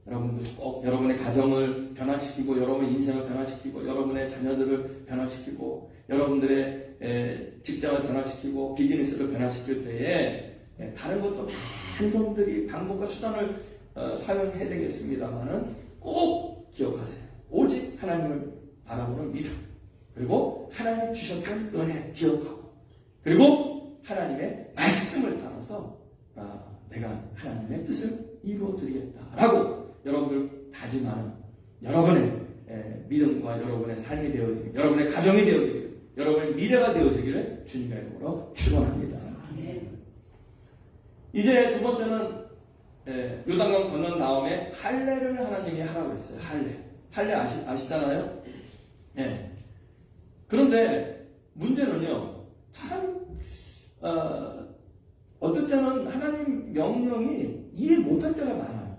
여러분도 꼭 여러분의 가정을 변화시키고 여러분의 인생을 변화시키고 여러분의 자녀들을 변화시키고 여러분들의 직장을 변화시키고 비즈니스를 변화시킬 때에 다른 것도 많은 분들이 방법과 수단을 사용해야 되겠습니다만은 꼭 기억하세요. 오직 하나님을 바라보는 믿음, 그리고 하나님 주셨던 은혜 기억하고, 그리고 하나님의 말씀을 따라서 내가 하나님의 뜻을 이루어 드리겠다라고 여러분들 다짐하는 여러분의 믿음과 여러분의 삶이 되어지길, 여러분의 가정이 되어지길, 여러분의 미래가 되어지기를 주님의 이름으로 축원합니다. 이제 두 번째는 요단강 건넌 다음에 할례를 하나님이 하라고 했어요. 할례 아시잖아요? 그런데 문제는요, 참 어떨 때는 하나님 명령이 이해 못할 때가 많아요.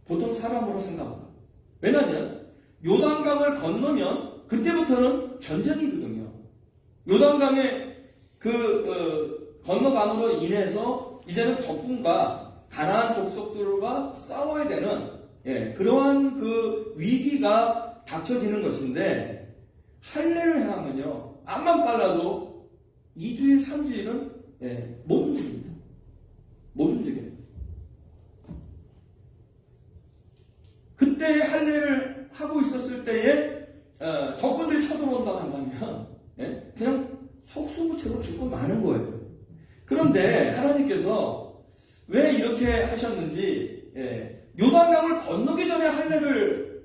보통 사람으로 생각합니다. 왜냐하면 요단강을 건너면 그때부터는 전쟁이거든요. 요단강의 건너감으로 인해서 이제는 적군과 가나안 족속들과 싸워야 되는 그러한 그 위기가 닥쳐지는 것인데, 할례를 행하면요 암만 빨라도 2주일 3주일은 못 움직입니다. 못 움직여요. 그때 할례를 하고 있었을 때에 적군들이 쳐들어온다고 한다면 그냥 속수무책으로 죽고 마는 거예요. 그런데 하나님께서 왜 이렇게 하셨는지, 요단강을 건너기 전에 할례를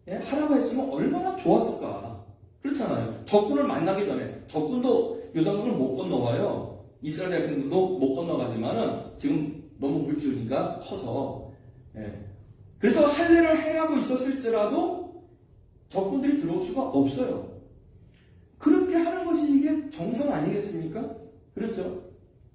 하라고 했으면 얼마나 좋았을까. 그렇잖아요. 적군을 만나기 전에. 적군도 요단강을 못 건너와요. 이스라엘 백성들도 못 건너가지만은 지금 너무 물줄기가 커서. 그래서 할례를 행하고 있었을지라도 적군들이 들어올 수가 없어요. 그렇게 하는 것이 이게 정상 아니겠습니까? 그렇죠?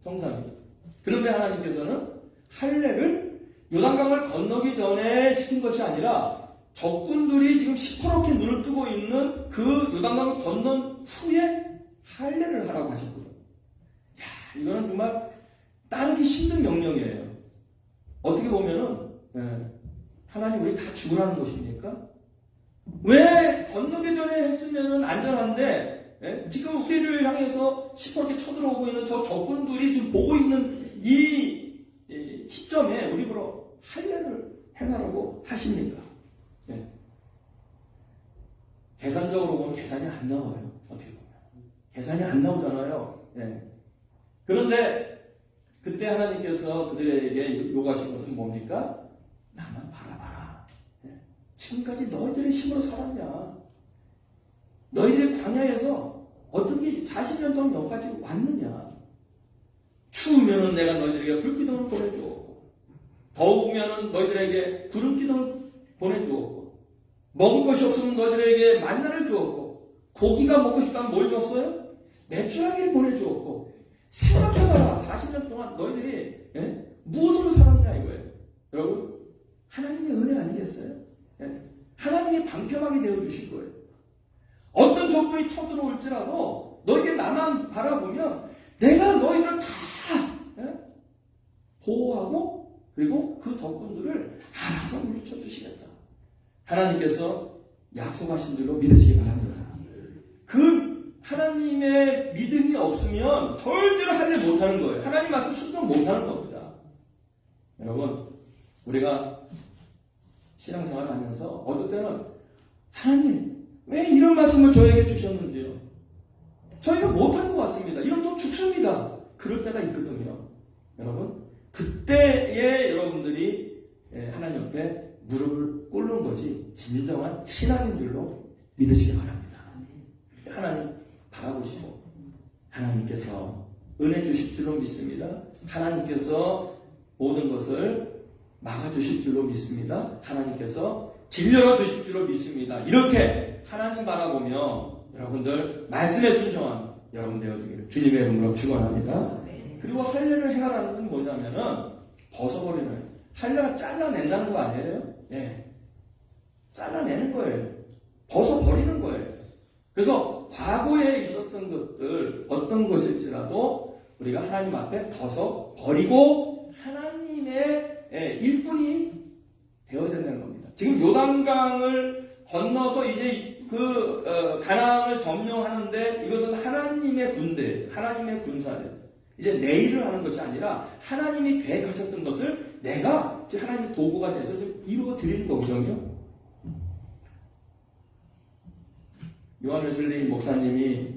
정상이죠. 그런데 하나님께서는 할례를 요단강을 건너기 전에 시킨 것이 아니라 적군들이 지금 시퍼렇게 눈을 뜨고 있는 그 요단강을 건넌 후에 할례를 하라고 하셨거든요. 야, 이거는 정말 따르기 힘든 명령이에요. 어떻게 보면은 하나님 우리 다 죽으라는 것입니까? 왜 건너기 전에 했으면 안전한데 지금 우리를 향해서 시퍼렇게 쳐들어오고 있는 저 적군들이 지금 보고 있는 이 시점에 우리보러 할례를 행하라고 하십니까? 계산적으로 보면 계산이 안 나와요. 어떻게 보면 계산이 안 나오잖아요. 그런데 그때 하나님께서 그들에게 요구하신 것은 뭡니까? 나만 바라봐라. 지금까지 너희들의 힘으로 살았냐? 너희들이 광야에서 어떻게 40년 동안 여기까지 왔느냐? 추우면은 내가 너희들에게 불기둥을 보내주었고, 더우면은 너희들에게 구름기둥을 보내주었고, 먹을 것이 없으면 너희들에게 만나를 주었고, 고기가 먹고 싶다면 뭘 줬어요? 메추라기를 보내주었고, 생각해봐라. 40년 동안 너희들이 무엇으로 살았냐 이거예요. 여러분, 하나님의 은혜 아니겠어요? 하나님이 방편하게 되어주실 거예요. 어떤 적군이 쳐들어올지라도 너에게 나만 바라보면 내가 너희를 다 보호하고 그리고 그 적군들을 알아서 물리쳐 주시겠다. 하나님께서 약속하신 줄로 믿으시기 바랍니다. 그 하나님의 믿음이 없으면 절대로 할례 못하는 거예요. 하나님 말씀 순종 못하는 겁니다. 여러분, 우리가 신앙생활 하면서 어떨 때는 하나님 왜 이런 말씀을 저에게 주셨는지요? 저희가 못한 것 같습니다. 이러면 좀 죽습니다. 그럴 때가 있거든요. 여러분, 그때에 여러분들이 하나님 앞에 무릎을 꿇는 것이 진정한 신앙인 줄로 믿으시기 바랍니다. 하나님 바라보시고 하나님께서 은혜 주실 줄로 믿습니다. 하나님께서 모든 것을 막아주실 줄로 믿습니다. 하나님께서 길 열어주실 줄로 믿습니다. 이렇게 하나님 바라보며 여러분들 말씀에 순종한 여러분 되어주기를 주님의 이름으로 축원합니다. 그리고 할례를 행하라는 건 뭐냐면은 벗어버리는, 할례가 잘라낸다는 거 아니에요? 잘라내는 거예요. 벗어버리는 거예요. 그래서 과거에 있었던 것들 어떤 것일지라도 우리가 하나님 앞에 벗어버리고 하나님의 일꾼이 되어야 된다는 겁니다. 지금 요단강을 건너서 이제 가나안을 점령하는데 이것은 하나님의 군대, 하나님의 군사예요. 이제 내 일을 하는 것이 아니라 하나님이 계획하셨던 것을 내가 하나님의 도구가 돼서 좀 이루어 드리는 거거든요. 요한 웨슬리 목사님이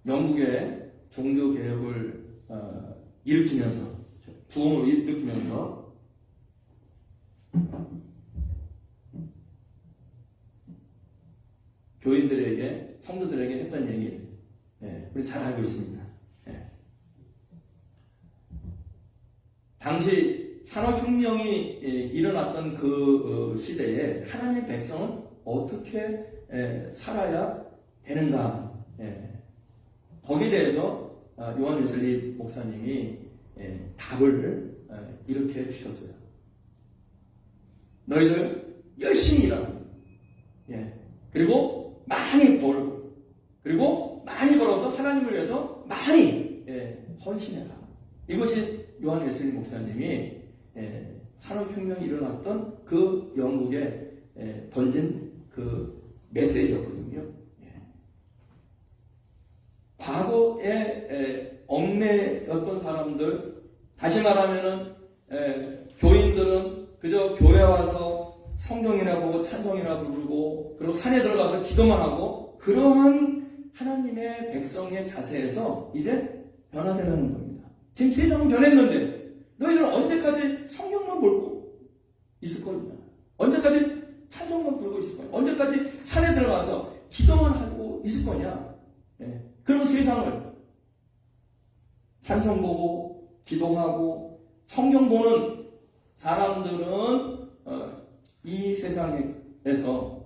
영국의 종교 개혁을 일으키면서, 부흥을 일으키면서 교인들에게, 성도들에게 했던 얘기, 우리 잘 알고 있습니다. 당시 산업혁명이 일어났던 그 시대에 하나님의 백성은 어떻게 살아야 되는가? 거기에 대해서 요한 웨슬리 목사님이 답을 이렇게 주셨어요. 너희들 열심히 일하고, 그리고 많이 벌고, 그리고 많이 벌어서 하나님을 위해서 많이 헌신해라. 이것이 요한 웨슬리 목사님이 산업혁명이 일어났던 그 영국에 던진 그 메시지였거든요. 과거에 얽매였던 사람들, 다시 말하면은 교인들은 그저 교회 와서 성경이나 보고 찬송이나 부르고 그리고 산에 들어가서 기도만 하고 그러한 하나님의 백성의 자세에서 이제 변화되는 겁니다. 지금 세상은 변했는데 너희들은 언제까지 성경만 보고 있을 거냐? 언제까지 찬송만 부르고 있을 거냐? 언제까지 산에 들어가서 기도만 하고 있을 거냐? 그런 세상을 찬송 보고 기도하고 성경 보는 사람들은 이 세상에서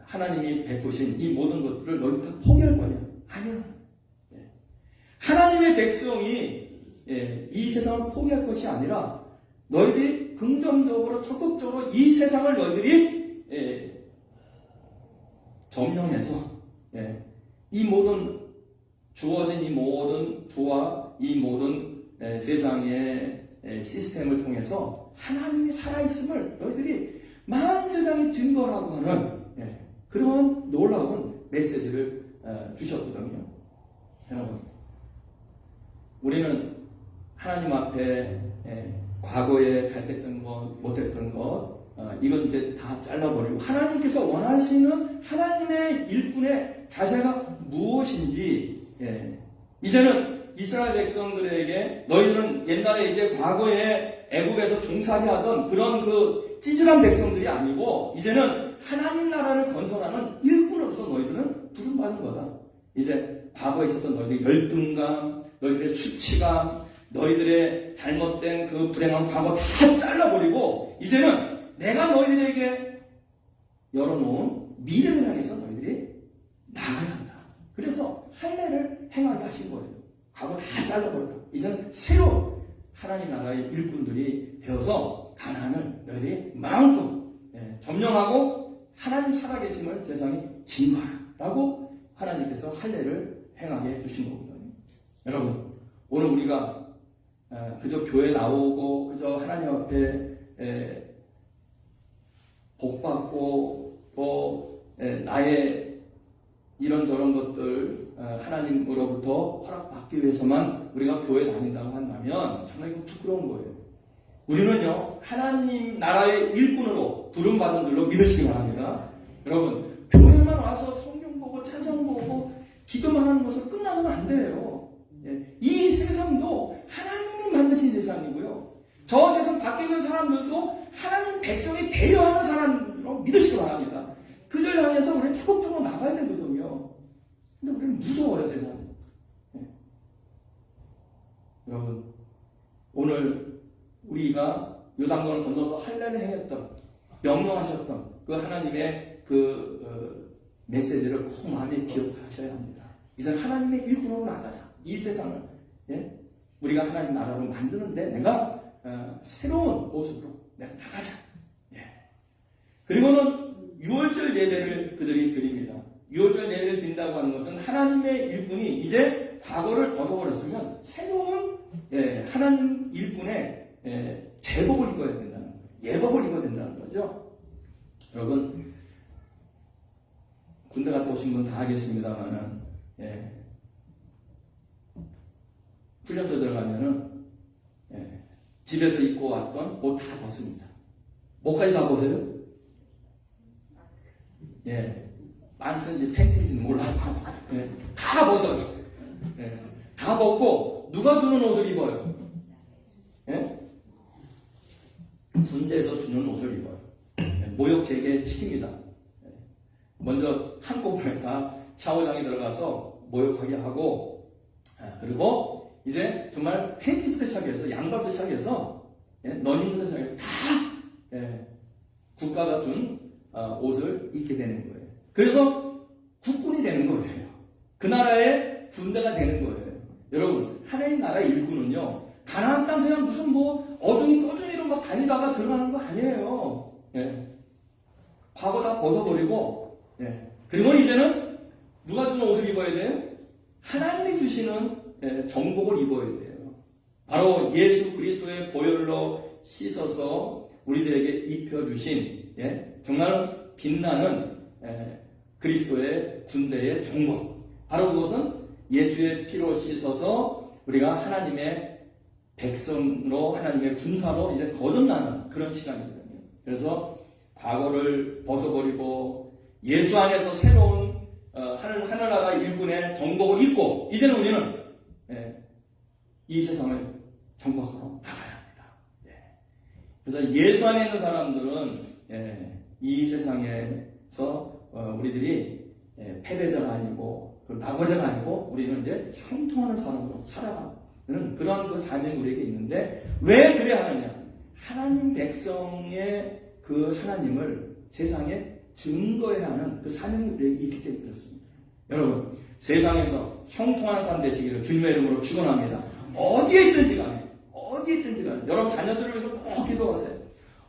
하나님이 베푸신 이 모든 것들을 너희 다 포기할 거냐? 아니야. 하나님의 백성이 이 세상을 포기할 것이 아니라 너희들이 긍정적으로 적극적으로 이 세상을 너희들이 점령해서 이 모든 주어진 이 모든 부와 이 모든 세상의 시스템을 통해서 하나님이 살아있음을 너희들이 만세상에 증거라고 하는 그런 놀라운 메시지를 주셨거든요. 여러분, 우리는 하나님 앞에 과거에 잘됐던 것, 못했던 것, 이건 이제 다 잘라버리고 하나님께서 원하시는 하나님의 일꾼의 자세가 무엇인지 이제는 이스라엘 백성들에게 너희들은 옛날에 이제 과거에 애국에서 종살이 하던 그런 그 찌질한 백성들이 아니고 이제는 하나님 나라를 건설하는 일꾼으로서 너희들은 부름받은 거다. 이제 과거에 있었던 너희들의 열등감, 너희들의 수치감, 너희들의 잘못된 그 불행한 과거 다 잘라버리고 이제는 내가 너희들에게 열어놓은 미래를 향해서 너희들이 나가야 한다. 그래서 할례를 행하게 하신 거예요. 과거 다 잘라버리고 이제는 새로운 하나님 나라의 일꾼들이 되어서 가나안을 너희들이 마음껏 점령하고 하나님 살아계심을 세상에 증거하라고 하나님께서 할례를 행하게 해주신 거거든요. 여러분, 오늘 우리가 그저 교회 나오고 그저 하나님 앞에 복받고 또 나의 이런저런 것들 하나님으로부터 허락받기 위해서만 우리가 교회 다닌다고 한다면 정말 이거 부끄러운 거예요. 우리는요 하나님 나라의 일꾼으로 부름받은 줄로 믿으시기 바랍니다. 여러분, 교회만 와서 성경 보고 찬송 보고 기도만 하는 것으로 끝나서는 안 돼요. 이 세상도 하나님이 만드신 세상이고요. 저 세상 밖에 있는 사람들도 하나님 백성이 배려하는 사람으로 믿으시기 바랍니다. 그들 향해서 우리는 적극적으로 나가야 되거든요. 근데 우리는 무서워요, 세상이. 여러분, 오늘 우리가 요단강을 건너서 할례를 행했던, 명령하셨던 그 하나님의 메시지를 꼭 마음에 기억하셔야 합니다. 이제 하나님의 일꾼으로 나가자. 이 세상을 우리가 하나님 나라로 만드는데 내가 새로운 모습으로 내가 나가자. 그리고는 유월절 예배를 그들이 드립니다. 유월절 예배를 드린다고 하는 것은 하나님의 일꾼이 이제 과거를 벗어버렸으면 새로운 하나님 일꾼의 제복을 입어야 된다는 거예요. 예복을 입어야 된다는 거죠. 여러분, 군대 갔다 오신 분 다 알겠습니다만은 훈련소 들어가면은 집에서 입고 왔던 옷 다 벗습니다. 뭐까지 다 벗어요? 만스인지 팬티인지는 몰라요. 다 벗어요. 다 벗고 누가 주는 옷을 입어요? 군대에서 주는 옷을 입어요. 모욕 재개 시킵니다. 먼저 한꺼번에 다 샤워장에 들어가서 모욕하게 하고 그리고 이제 정말 팬티부터 시작해서 양말부터 시작해서 러닝부터 시작해서 다 국가가 준 옷을 입게 되는 거예요. 그래서 국군이 되는 거예요. 그 나라의 군대가 되는 거예요. 여러분, 하나님 나라의 일꾼은요 가나안 땅 그냥 무슨 뭐 어둥이 떠둥이로 막 다니다가 들어가는 거 아니에요. 과거 다 벗어버리고 그리고 이제는 누가 주는 옷을 입어야 돼요? 하나님이 주시는 정복을 입어야 돼요. 바로 예수 그리스도의 보혈로 씻어서 우리들에게 입혀주신 정말 빛나는 그리스도의 군대의 정복. 바로 그것은 예수의 피로 씻어서 우리가 하나님의 백성으로 하나님의 군사로 이제 거듭나는 그런 시간이거든요. 그래서 과거를 벗어버리고 예수 안에서 새로운 하늘나라 일꾼의 정복을 입고 이제는 우리는 이 세상을 정복하러 나가야 합니다. 그래서 예수 안에 있는 사람들은 이 세상에서 우리들이 패배자가 아니고 낙오자가 아니고 우리는 이제 형통하는 사람으로 살아가는 그런 그 사명이 우리에게 있는데 왜 그래야 하느냐? 하나님 백성의 그 하나님을 세상에 증거해야 하는 그 사명이 우리에게 있기 때문에 그렇습니다. 여러분, 세상에서 형통한 삶 되시기를 주님의 이름으로 축원합니다. 어디에 있든지 간에 어디에 있든지 간에 여러분 자녀들을 위해서 꼭 기도하세요.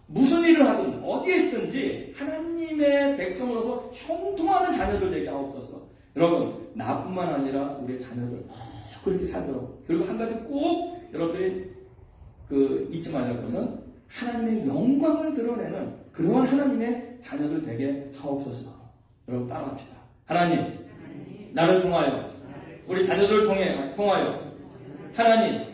무슨 일을 하든 어디에 있든지 하나님의 백성으로서 형통하는 자녀들 되게 하옵소서. 여러분 나뿐만 아니라 우리 자녀들 꼭 그렇게 살도록. 그리고 한 가지 꼭 여러분들이 잊지 말할 것은 하나님의 영광을 드러내는 그러한 하나님의 자녀들 되게 하옵소서. 여러분 따라합시다. 하나님 나를 통하여 우리 자녀들을 통하여 하나님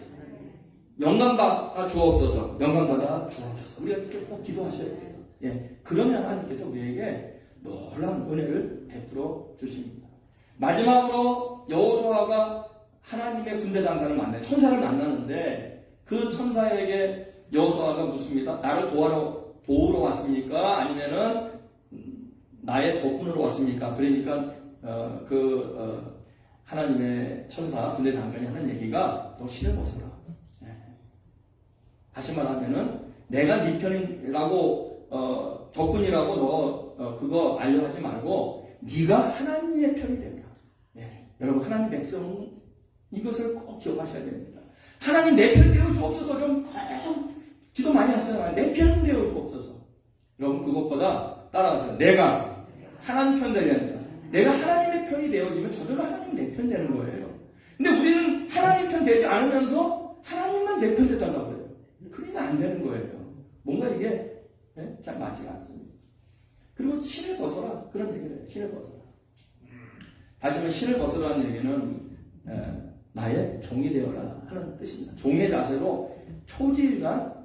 영광받아 주옵소서. 영광받아 주옵소서. 우리가 이렇게 꼭 기도하셔야 돼요. 예, 그러면 하나님께서 우리에게 놀라운 은혜를 베풀어 주십니다. 마지막으로 여호수아가 하나님의 군대 장관을 만나요. 천사를 만나는데 그 천사에게 여호수아가 묻습니다. 나를 도우러 왔습니까? 아니면은 나의 적군으로 왔습니까? 그러니까 하나님의 천사 군대 장관이 하는 얘기가 너 신을 벗어라. 다시 말하면은 내가 네 편이라고 적군이라고 너 그거 알려하지 말고 네가 하나님의 편이 되라. 여러분 하나님 백성은 이것을 꼭 기억하셔야 됩니다. 하나님 내 편 되어 주옵소서. 좀 기도 많이 하시잖아요. 내 편 되어 주옵소서. 여러분 그것보다 따라가세요. 내가 하나님 편 되어야 된다. 내가 하나님의 편이 되어지면 저절로 하나님 내 편 되는 거예요. 근데 우리는 하나님 편 되지 않으면서 하나님만 내 편 되자고 그래요. 그러니까 안 되는 거예요. 뭔가 이게 잘 맞지가 않습니다. 그리고 신을 벗어라. 그런 얘기를 해요. 신을 벗어라. 다시 한번 신을 벗어라는 얘기는 나의 종이 되어라 하는 뜻입니다. 종의 자세로 초지일간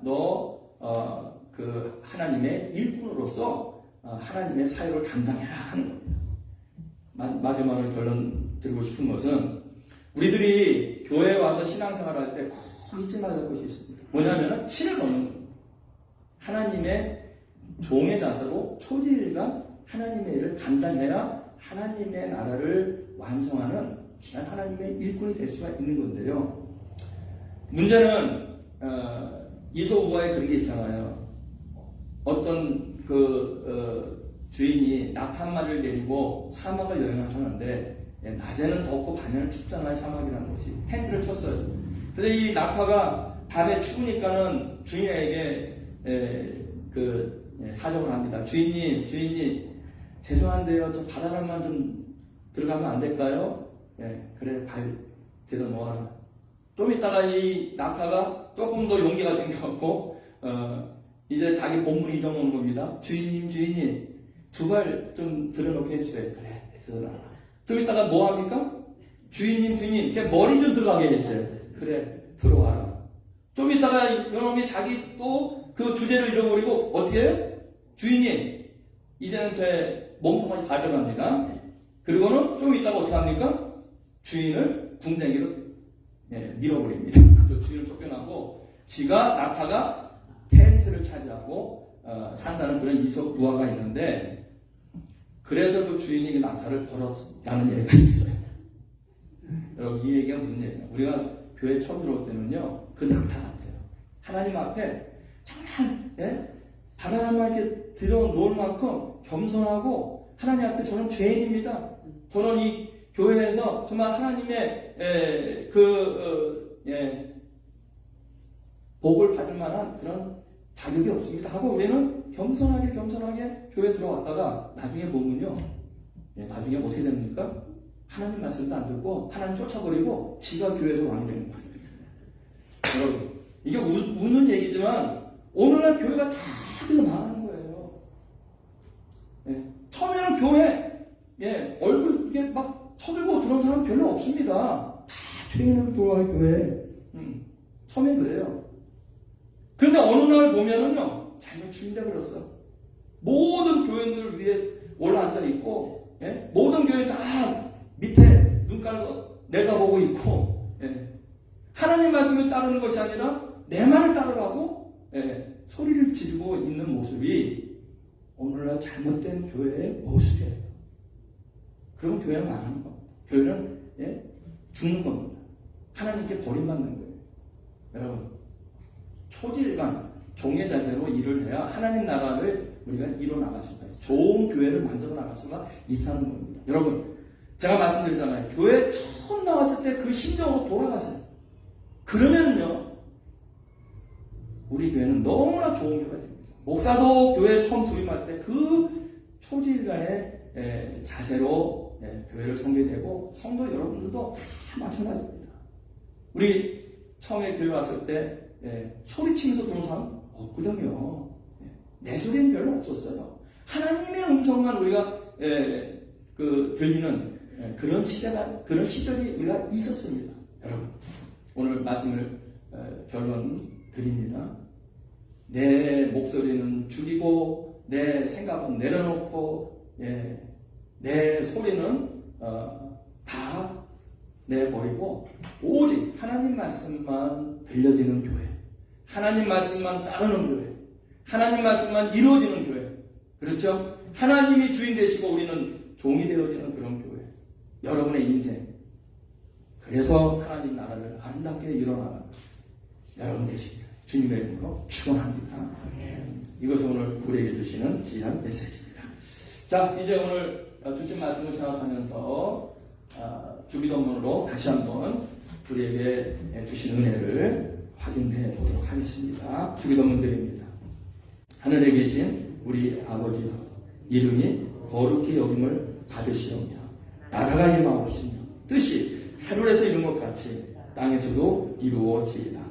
하나님의 일꾼으로서 하나님의 사역을 감당해라 하는 겁니다. 마지막으로 결론 드리고 싶은 것은 우리들이 교회에 와서 신앙생활 할 때 꼭 잊지 말할 것이 있습니다. 뭐냐면 신을 벗는 겁니다. 하나님의 종의 자세로 초지일간 하나님의 일을 감당해야 하나님의 나라를 완성하는 귀한 하나님의 일꾼이 될 수가 있는 건데요. 문제는 이소우와의 그런 게 있잖아요. 어떤 주인이 낙 한 마리를 데리고 사막을 여행을 하는데 낮에는 덥고 밤에는 춥잖아요. 사막이라는 곳이. 텐트를 쳤어요. 그래서 이 낙타가 밤에 추우니까는 주인에게 사정을 합니다. 주인님 죄송한데요. 저 바다랑만 좀 들어가면 안 될까요? 그래 발 들어 놓아라. 좀 있다가 이 낙타가 조금 더 용기가 생겨갖고 이제 자기 본분을 잃어놓은 겁니다. 주인님 두 발 좀 들어놓게 해주세요. 그래 들어놔라. 좀 있다가 뭐 합니까? 주인님 그냥 머리 좀 들어가게 해주세요. 그래 들어와라. 좀 있다가 이놈이 자기 또 그 주제를 잃어버리고 어떻게 해요? 주인님 이제는 제 몸통까지 다 들어갑니다. 그리고는 좀 있다가 어떻게 합니까? 주인을 궁뎅이로 밀어버립니다. 저 주인을 쫓겨나고 지가 낙타가 텐트를 차지하고 산다는 그런 이석 우화가 있는데 그래서 그 주인이 낙타를 벌었다는 얘기가 있어요. 여러분 이 얘기가 무슨 얘기예요? 우리가 교회 처음 들어올 때는요 그 낙타 같아요. 하나님 앞에 정말 바다만 이렇게 들어놓을 만큼 겸손하고 하나님 앞에 저는 죄인입니다. 저는 이 교회에서 정말 하나님의 복을 받을 만한 그런 자격이 없습니다 하고 우리는 겸손하게 교회에 들어왔다가 나중에 보면요 나중에 어떻게 됩니까? 하나님 말씀도 안 듣고 하나님 쫓아버리고 지가 교회에서 왕이 되는 거예요. 여러분 이게 웃는 얘기지만 오늘날 교회가 다 그래서 망하는 거예요. 처음에는 교회 얼굴 이게 막 쳐들고 들어온 사람 별로 없습니다. 다 죄인으로 들어와요 교회. 처음엔 그래요. 그런데 어느 날 보면은요 자기가 주인 되어버렸어. 모든 교인들 위에 올라앉아 있고 모든 교인 다 밑에 눈 깔고 내다보고 있고 하나님 말씀을 따르는 것이 아니라 내 말을 따르라고 소리를 지르고 있는 모습이 오늘날 잘못된 교회의 모습이에요. 그럼 교회는 망하는 겁니다. 교회는 죽는 겁니다. 하나님께 버림받는 거예요. 여러분 초지일관 종의 자세로 일을 해야 하나님 나라를 우리가 이뤄나갈 수가 있어요. 좋은 교회를 만들어 나갈 수가 있다는 겁니다. 여러분 제가 말씀드리잖아요. 교회 처음 나왔을 때 그 심정으로 돌아가세요. 그러면요 우리 교회는 너무나 좋은 교회가 됩니다. 목사도 교회 처음 부임할 때 그 초지일간의 자세로 교회를 섬기게 되고 성도 여러분들도 다 마찬가지입니다. 우리 처음에 교회 왔을 때 소리치면서 들어온 사람 없거든요. 내 소리는 별로 없었어요. 하나님의 음성만 우리가 들리는 그런 시절이 우리가 있었습니다. 여러분, 오늘 말씀을 결론 드립니다. 내 목소리는 죽이고 내 생각은 내려놓고 내 소리는 다 내버리고 오직 하나님 말씀만 들려지는 교회, 하나님 말씀만 따르는 교회, 하나님 말씀만 이루어지는 교회, 그렇죠? 하나님이 주인 되시고 우리는 종이 되어지는 그런 교회. 여러분의 인생, 그래서 하나님 나라를 아름답게 일어나는 여러분 되시기를 주님의 이름으로 축원합니다. 이것이 오늘 우리에게 주시는 귀한 메시지입니다. 자, 이제 오늘 주신 말씀을 생각하면서 주기도문으로 다시 한번 우리에게 주신 은혜를 확인해 보도록 하겠습니다. 주기도문 드립니다. 하늘에 계신 우리 아버지여, 이름이 거룩히 여김을 받으시오며 나라가 임하옵시며 뜻이 하늘에서 이룬 것 같이 땅에서도 이루어지이다.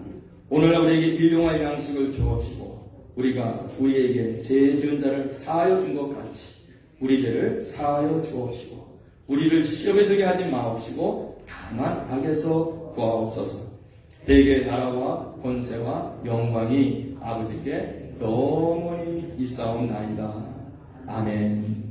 오늘 우리에게 일용할 양식을 주옵시고 우리가 우리에게 죄 지은 자를 사하여 준 것 같이 우리 죄를 사하여 주옵시고 우리를 시험에 들게 하지 마옵시고 다만 악에서 구하옵소서. 대개 나라와 권세와 영광이 아버지께 영원히 있사옵나이다. 아멘.